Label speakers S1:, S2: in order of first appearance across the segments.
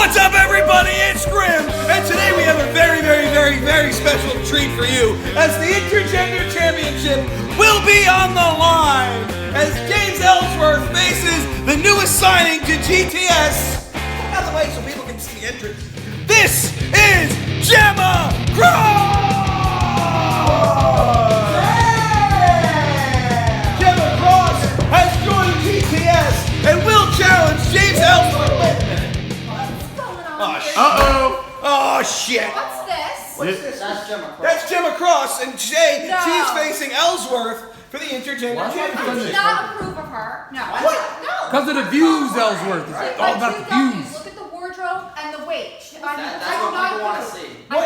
S1: What's up, everybody? It's Grim, and today we have a very special treat for you, as the Intergender Championship will be on the line as James Ellsworth faces the newest signing to GTS. By the way, so people can see the entrance. This is Gemma Cross! Gemma Cross has joined GTS and will challenge James Ellsworth. Oh shit!
S2: What's this?
S1: What's this?
S3: That's Gemma Cross.
S1: That's Gemma Cross, and she's
S2: No.
S1: facing Ellsworth for the Intergender
S2: I do
S1: Championship.
S2: not approve of her. No.
S1: What?
S2: No.
S4: Because of the views, Ellsworth. It's all about the views.
S2: Look at the wardrobe and the weight.
S3: That's what people want to see.
S1: What?
S2: I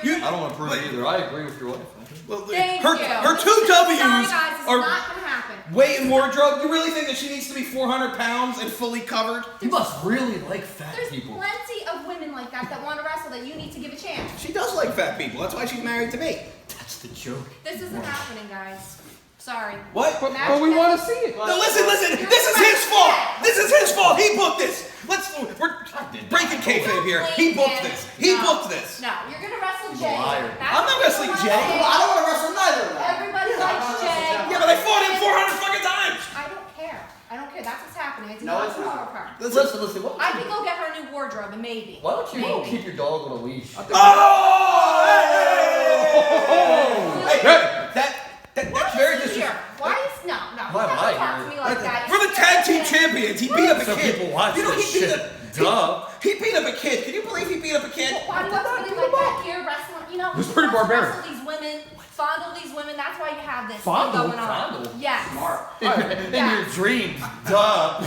S2: do not.
S5: I don't approve either. I agree with your wife.
S1: Well,
S2: Thank
S1: her
S2: you.
S1: two W's
S2: Sorry, guys, it's
S1: are
S2: not gonna happen.
S1: weight and wardrobe. You really think that she needs to be 400 pounds and fully covered?
S5: You must really like fat
S2: There's
S5: people.
S2: plenty of women like that want to wrestle that you need to give a chance.
S1: She does like fat people. That's why she's married to me.
S5: That's the joke.
S2: This isn't happening, guys. Sorry.
S1: What?
S4: But we want to see it.
S1: No, listen. This is his fault. This is his fault. He booked this. We're breaking kayfabe here. He booked this. He booked this.
S2: No, you're gonna wrestle Jay.
S5: liar.
S2: That's
S1: I'm not
S2: what
S1: wrestling
S2: you
S1: Jay.
S2: wanna
S3: Well, I
S2: say.
S3: don't want to wrestle neither of them.
S2: Everybody likes Jay.
S1: Yeah, but I fought him 400 fucking times.
S2: I don't care. I don't care. That's what's happening. It's
S3: No,
S2: not
S3: it's
S2: approve
S3: not.
S2: of her.
S5: Listen.
S2: I can go get her a new wardrobe and maybe.
S5: Why don't you
S2: Maybe.
S5: keep your dog on a leash?
S1: That's very
S2: Here.
S1: disrespectful.
S2: Why is no?
S5: Why am
S2: Don't
S5: I
S2: talk
S5: here?
S2: to me like that.
S1: We're the tag team champions. He beat up a
S5: So
S1: kid.
S5: people watch
S1: You know,
S5: this
S1: he beat
S5: shit.
S1: up.
S5: Duh.
S1: He beat up a kid. Can you believe he beat up a kid?
S2: Why do everybody like that here wrestling? You know,
S4: It's pretty barbaric.
S2: Wrestle these women, fondle these women. That's why you have this
S4: Fondle?
S2: thing going on.
S5: Fondle?
S2: Yes.
S5: In your dreams. Duh.
S2: No.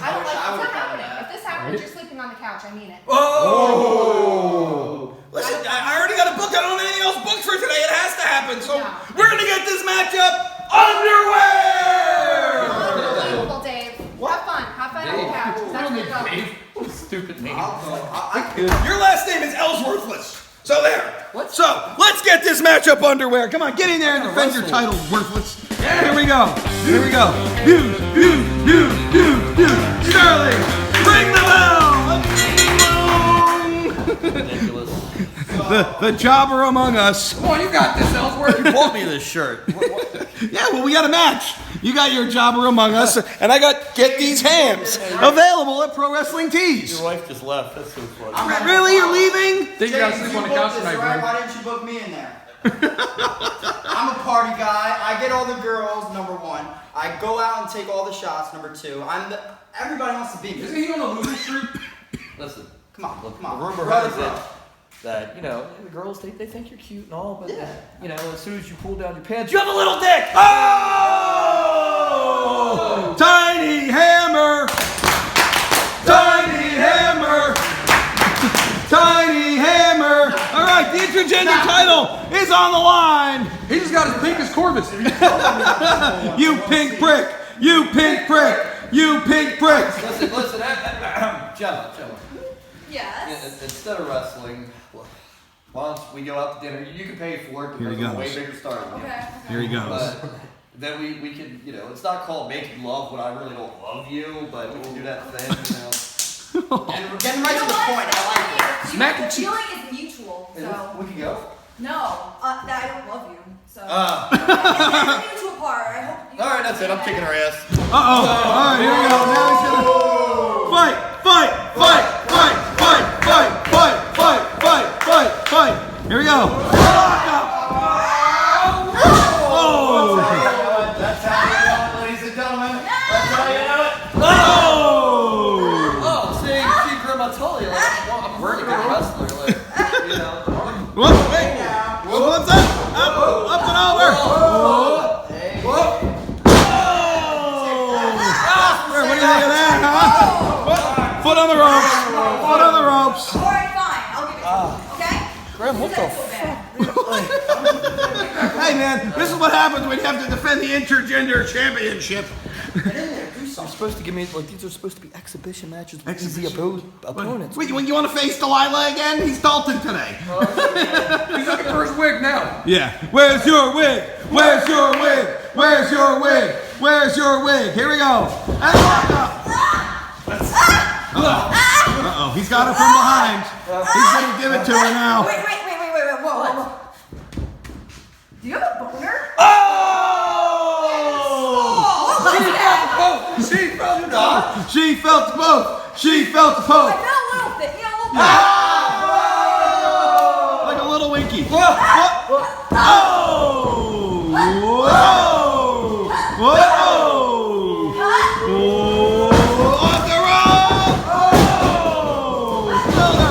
S2: I don't like.
S3: I
S2: It's not
S3: would've done
S2: happening.
S3: that.
S2: If this happens, you're sleeping on the couch. I mean it.
S1: Oh! Listen, I already got a book. I don't have anything else booked for today. It has to happen. So
S2: No.
S1: we're gonna get this matchup underwear.
S2: Unbelievable, Dave. Have fun. Have fun on the couch. That's where you're going.
S5: What a stupid name.
S1: Your last name is Ellsworthless. So there.
S5: What?
S1: So let's get this matchup underwear. Come on, get in there and defend your title, worthless. Here we go. Here we go. Views. Sterling, ring the bell.
S5: Ridiculous.
S1: The jobber among us.
S4: Come on, you got this, Ellsworth.
S5: You bought me this shirt.
S1: Yeah, well, we got a match. You got your jobber among us, and I got Get These Hams, available at Pro Wrestling Tees.
S5: Your wife just left. That's so funny.
S1: Really? You're leaving?
S4: Think you gotta sleep on the couch tonight,
S3: right?
S4: Greg.
S3: Why didn't you book me in there? I'm a party guy. I get all the girls, number one. I go out and take all the shots, number two. Everybody wants to beat
S4: Isn't
S3: me.
S4: he on a losing streak?
S5: Listen.
S3: Come on.
S5: The rumor
S3: Brother,
S5: has it that, you know, the girls, they think you're cute and all, but, you know, as soon as you pull down your pants, you have a little dick!
S1: Oh! Tiny Hammer! Tiny Hammer! Tiny Hammer! All right, the intergender title is on the line.
S4: He just got as pink as Corvus.
S1: You pink prick! You pink prick! You pink prick!
S5: Listen, Gemma.
S2: Yes.
S5: Instead of wrestling, why don't we go out to dinner? You can pay for it
S1: Here he
S5: because we're way
S1: goes.
S5: bigger star than you.
S2: Okay.
S1: Here he goes.
S5: But then we can, you know, it's not called making love when I really don't love you, but we can do that thing, you know.
S3: And we're getting right to the point. I like it.
S4: Smack
S6: The
S4: and cheek.
S6: feeling is mutual, so
S5: We can go.
S6: no, that I don't love you. So
S5: Uh,
S6: we're mutual part. I hope you.
S5: all right, that's it. I'm kicking her ass.
S1: Uh-oh. All right, here we go. Now he's gonna fight. Here we go. Oh!
S5: That's how you do it, ladies and gentlemen. That's how you do it.
S1: Oh!
S5: Oh, see, Grim, I told you, like, I'm a really good wrestler, like, you know.
S1: Whoop, wait. What's up? Up and over. What do you think of that, huh? Foot on the ropes.
S6: All right, fine. I'll give it to you. Okay.
S5: Grim, what the
S1: Hey, man, this is what happens when you have to defend the Intergender Championship.
S5: You're supposed to give me, like, these are supposed to be exhibition matches with easy opponents.
S1: Wait, you want to face Delilah again? He's Dalton today.
S4: He's looking for his wig now.
S1: Yeah. Where's your wig? Where's your wig? Where's your wig? Where's your wig? Here we go. And lock up. Uh-oh, he's got her from behind. He's gonna give it to her now.
S6: Wait. Whoa. Do you have a boner?
S1: Oh!
S4: She felt the boat.
S1: She felt the boat. She felt the
S6: I
S1: poke.
S6: felt a little bit. You know, a little bit.
S1: Like a little winky. What? Oh! Whoa! Whoa! Off the rope! Oh! Another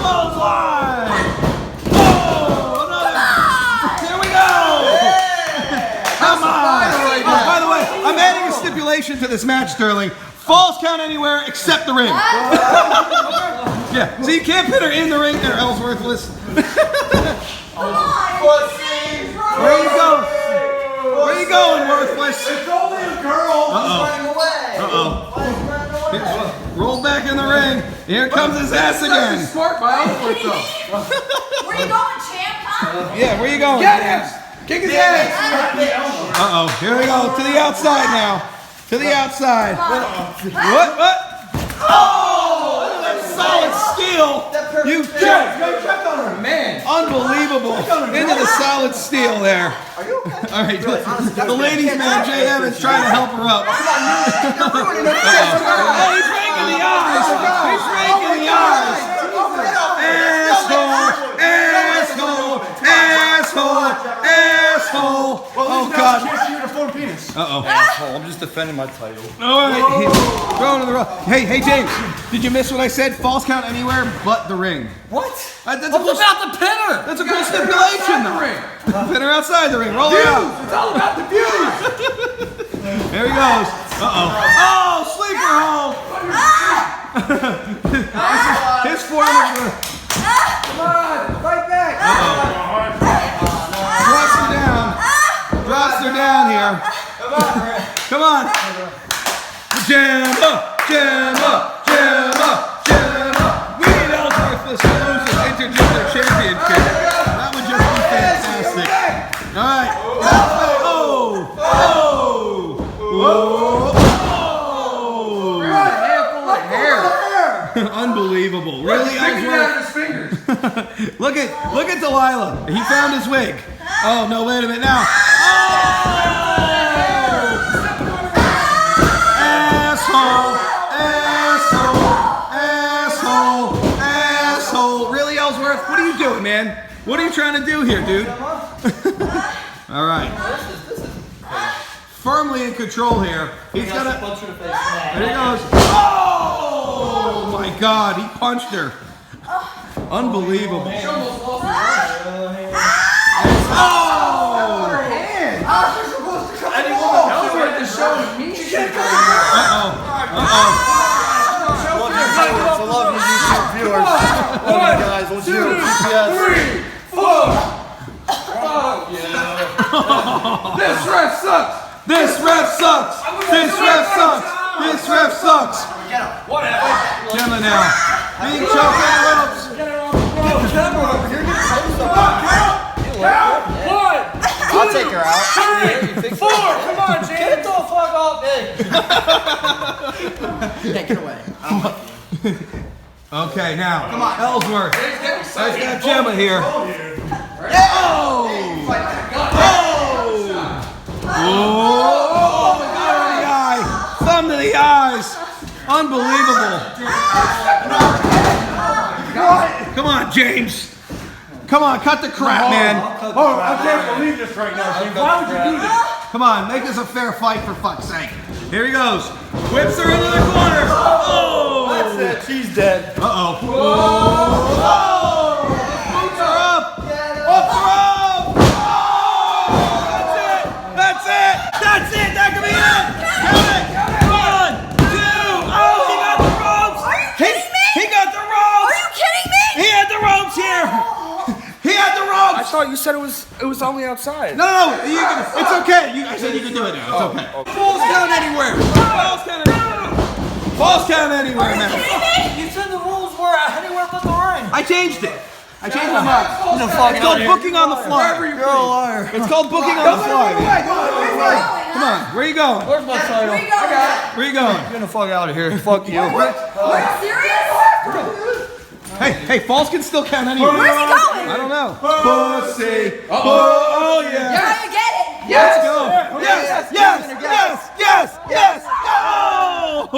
S1: clothesline! Oh! Another! Here we go! Come on! By the way, I'm adding a stipulation to this match, Sterling. Falls count anywhere except the ring. Yeah, so you can't put her in the ring there, Ellsworth. Listen.
S6: Come on.
S1: Where are you going? Where are you going, Worthless?
S3: It's only a girl who's running away. Why is he running away?
S1: Roll back in the ring. Here comes his ass
S4: That's
S1: again.
S4: smart by Ellsworth, though.
S6: Where you going, champ? Huh?
S1: Yeah, where you going?
S4: Get him! Kick his ass!
S1: Uh-oh, here we go. To the outside now. To the outside. What? Oh! Look at that solid steel. You jerk.
S4: Man.
S1: Unbelievable. Into the solid steel there.
S3: Are you okay?
S1: All right, the ladies' man, Jay Evans, trying to help her up. Oh, he's ranking the eyes. He's ranking the eyes. Asshole, asshole, asshole, asshole. Oh, God. Uh-oh.
S3: Asshole, I'm just defending my title.
S1: All right, he's throwing to the rock. Hey, James, did you miss what I said? Falls count anywhere but the ring.
S5: What?
S1: That's a
S5: What
S1: cool,
S5: about the pinner?
S1: that's a cool stipulation, though. Pin her outside the ring. Roll her out.
S4: It's all about the views.
S1: There he goes. Uh-oh. Oh, sleeper hold. His form of
S4: Come on, fight back.
S1: drops her down. Drops her down here. Come on. Jam up, jam up, jam up, jam up. We need Ellsworth exclusive intergender championship. That would just be fantastic. All right. Oh, oh, oh.
S4: A handful of hair.
S1: Unbelievable. Really,
S4: Picking
S1: Ellsworth?
S4: out his fingers.
S1: Look at Delilah. He found his wig. Oh no! Wait a minute now. Oh! Asshole! Asshole! Asshole! Asshole! Really, Ellsworth? What are you doing, man? What are you trying to do here, dude? All right. Firmly in control here. He's gonna. There he goes. Oh my God! He punched her. Unbelievable.
S4: She almost lost her mind.
S1: Oh!
S4: Ellsworth is showing me shit.
S1: Uh-oh. Uh-oh.
S3: I love you, YouTube viewers. Love you guys. We'll do GTS.
S4: 3, 4. This ref sucks.
S1: This ref sucks. This ref sucks. This ref sucks.
S3: Get him.
S1: Gemma now. Being choked on the ropes.
S3: I'll take her out.
S5: 3, 4. Come on, James. Get the fuck off me.
S3: Yeah, get away.
S1: Okay, now.
S3: Come on.
S1: Ellsworth. Let's got Gemma here. Oh! Oh! We got her in the eye. Thumb to the eyes. Unbelievable. Come on, James. Come on, cut the crap, man.
S4: Oh, I can't believe this right now, James. Why would you do this?
S1: Come on, make this a fair fight for fuck's sake. Here he goes. Whips her into the corner. Oh!
S3: That's it. She's dead.
S1: Uh-oh. Whoa! Boots her up. Up her up. Oh! That's it. That's it. That could be it. Count it. 1, 2. Oh, he got the ropes.
S6: Are you kidding me?
S1: He got the ropes.
S6: Are you kidding me?
S1: He had the ropes here. He had the ropes.
S4: I thought you said it was only outside.
S1: No, it's okay. I said you can do it now. It's okay. Falls count anywhere. Falls count anywhere. Falls count anywhere, man.
S5: You said the rules were anywhere but the ring.
S1: I changed it. I changed my mind. It's called booking on the fly.
S4: You're a liar.
S1: It's called booking on the fly, man. Come on, where are you going?
S5: Where's my title?
S6: Where you going?
S1: Where are you going?
S5: Get the fuck out of here. Fuck you.
S6: Are you serious?
S1: Hey, falls can still count anyway.
S6: Where's he going?
S1: I don't know. Pussy. Oh yeah.
S6: Try to get it.
S1: Let's go. Yes. Oh!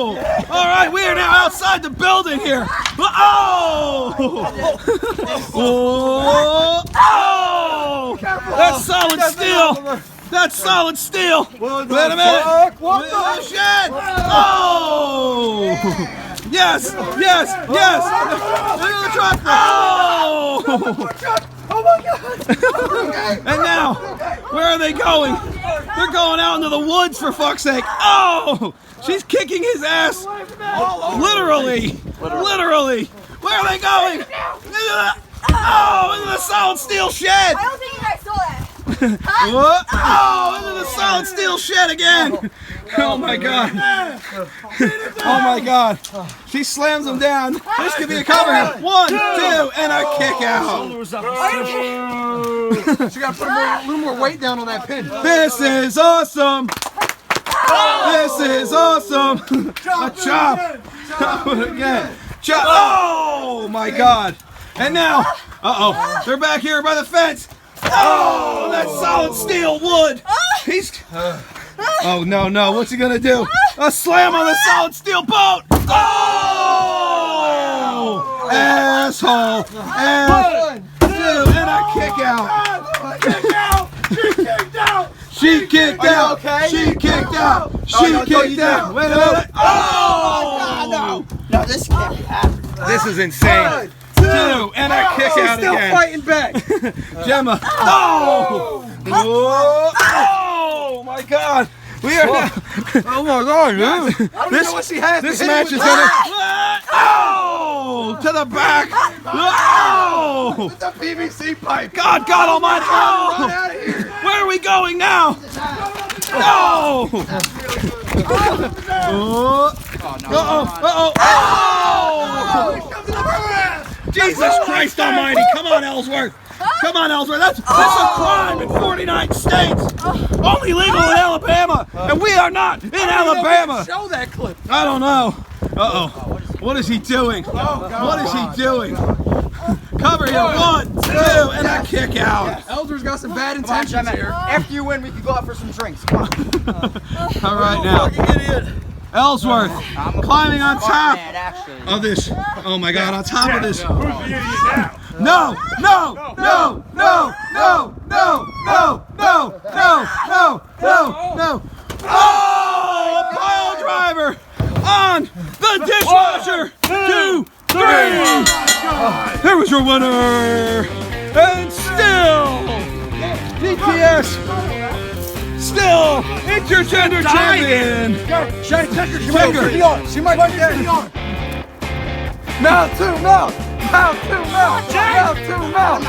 S1: All right, we are now outside the building here. Oh! Oh! That's solid steel. That's solid steel. Wait a minute. What the shit? Oh! Yes. Look at the truck. Oh!
S4: Oh my God!
S1: And now, where are they going? They're going out into the woods, for fuck's sake. Oh! She's kicking his ass. Literally. Where are they going? Into the solid steel shed.
S6: I don't think you guys saw that.
S1: What? Oh, into the solid steel shed again. Oh my God. Oh my God. She slams him down. This could be a cover. 1, 2, and a kick out.
S4: She got to put a little more weight down on that pin.
S1: This is awesome. This is awesome. A chop. Chop it again. Chop. Oh my God. And now, they're back here by the fence. Oh, that's solid steel wood. He's. Oh no, what's he gonna do? A slam on the solid steel boat. Oh, asshole. And 2, and a kick out. She kicked out.
S3: Okay?
S1: She kicked out. She kicked out. Wait a minute. Oh!
S3: No, this can't be happening.
S1: This is insane. 2, and a kick out
S4: Still
S1: again.
S4: fighting back.
S1: Gemma. Oh! Oh my God. We are now.
S4: Oh my God, dude. I don't know what she has.
S1: This match is gonna. Oh! To the back. Oh!
S4: With the PVC pipe.
S1: God Almighty!
S4: Run
S1: Oh!
S4: out of here.
S1: Where are we going now? No! Jesus Christ Almighty! Come on, Ellsworth! That's a crime in 49 states. Only legal in Alabama, and we are not in Alabama.
S4: Show that clip.
S1: I don't know. What is he doing? What is he doing? Cover here. 1, 2, and a kick out.
S4: Ellsworth's got some bad
S3: Come on,
S4: intentions
S3: Gemma.
S4: here.
S3: After you win, we can go out for some drinks. Come on.
S1: All right now. Ellsworth climbing on top
S3: Man, actually.
S1: of this. Oh my God, on top of this.
S4: Who's the idiot now?
S1: No! Oh, a pile driver on the dishwasher. 2, 3. There was your winner. And still, GTS, still intergender champion.
S4: Check her.
S1: Check her.
S4: She might be dead. Mouth to mouth. Mouth to mouth. Mouth to mouth.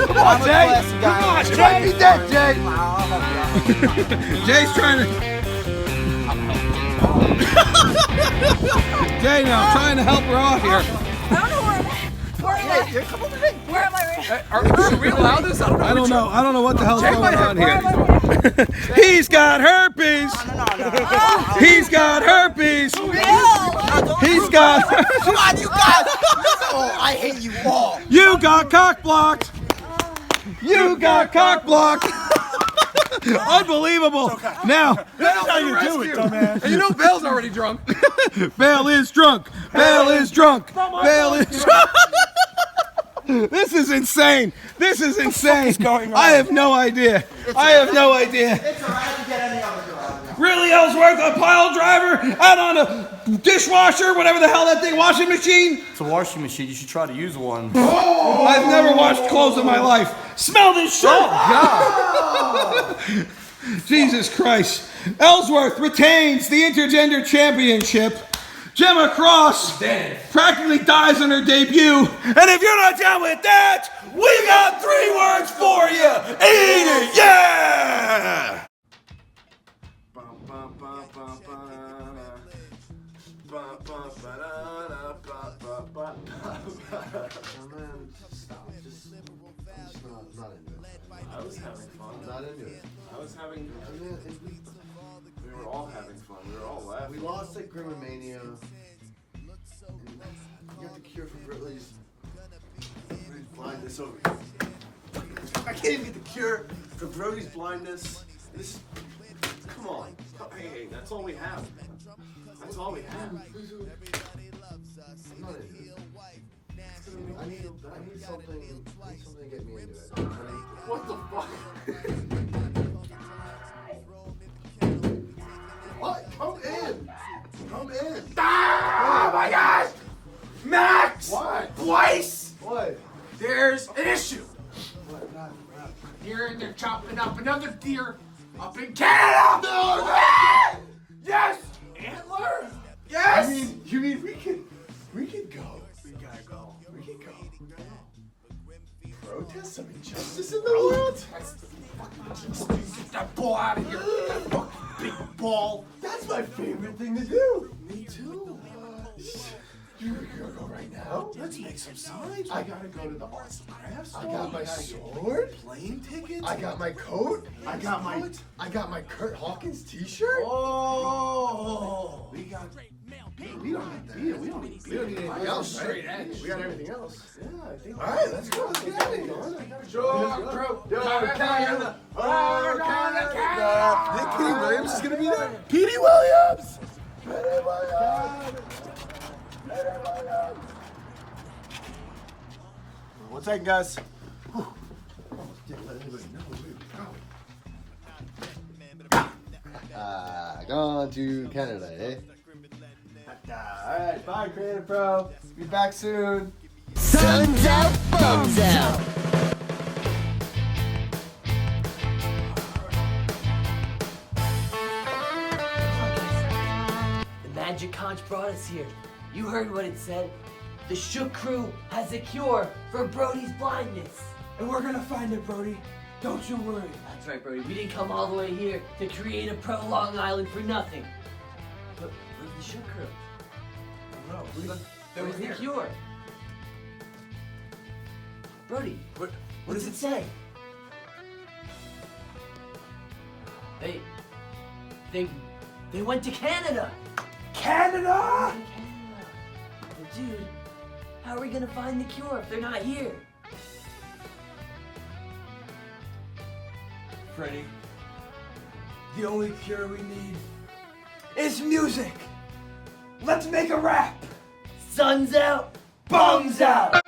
S4: Come on, Jay. Come on, she might be dead, Jay.
S1: Jay's trying to. Jay now trying to help her out here.
S6: I don't know where am I? Where am I right
S4: Should we allow this? I don't know.
S1: I don't know what the hell's going on
S6: now?
S1: here. He's got herpes.
S3: No.
S1: He's got herpes. He's got.
S3: Come on, you guys. Oh, I hate you all.
S1: You got cock blocked. You got cock blocked. Unbelievable. Now,
S4: That's how you do it, dumbass. And you know Bale's already drunk.
S1: Bale is drunk. Bale is drunk. Bale is drunk. This is insane. This is insane. I have no idea. I have no idea.
S3: It's alright, I can get any other girl out of here.
S1: Really, Ellsworth, a pile driver out on a dishwasher, whatever the hell that thing, washing machine?
S5: It's a washing machine. You should try to use one.
S1: I've never washed clothes in my life. Smell this shit. Jesus Christ. Ellsworth retains the intergender championship. Gemma Cross practically dies on her debut. And if you're not down with that, we got 3 words for you. Eat it, yeah!
S7: I was having fun. Not into it. We were all having fun. We were all laughing.
S8: We lost at Grimomania.
S7: get the cure for Brody's blindness over here. I can't even get the cure for Brody's blindness. This, come on. Hey, that's all we have. That's all we have. I'm not into it. I need something to get me into it. What the fuck? What? Come in! Come in!
S4: Oh my gosh! Max!
S7: What?
S4: Twice!
S7: What?
S4: There's an issue.
S7: What?
S4: Here they're chopping up another deer up in Canada!
S7: No!
S4: Yes! Antler? Yes!
S7: You mean we could go?
S4: We gotta go.
S7: We could go. Protest some injustice in the world?
S4: That's the fucking injustice. Get that ball out of here. That fucking big ball.
S7: That's my favorite thing to do.
S4: Me too.
S7: You gonna go right now?
S4: Let's make some signs.
S7: I gotta go to the arts and crafts store.
S4: I got my
S7: sword.
S4: Plane tickets.
S7: I got my coat. I got my Kurt Hawkins t-shirt.
S4: Oh. We got.
S7: We don't need that. We don't need anything else, right?
S4: Straight edge.
S7: We got everything else. Yeah, I think.
S4: All right, let's go. Let's get that thing going.
S7: Nick Petey Williams is gonna be there. Petey Williams. Petey Williams. One second, guys. Didn't let anybody know where we were going.
S8: Gone to Canada, eh?
S7: Alright, bye, Creative Pro. Be back soon.
S9: Sun's out, bums out.
S10: The magic conch brought us here. You heard what it said. The Shook crew has a cure for Brody's blindness.
S4: And we're gonna find it, Brody. Don't you worry.
S10: That's right, Brody. We didn't come all the way here to create a pro Long Island for nothing. But where's the Shook crew?
S4: No,
S10: Where's the cure? Brody, what does it say? They went to Canada.
S4: Canada!
S10: But dude, how are we gonna find the cure if they're not here?
S4: Freddie, the only cure we need is music. Let's make a rap.
S10: Sun's out,
S4: Bums out.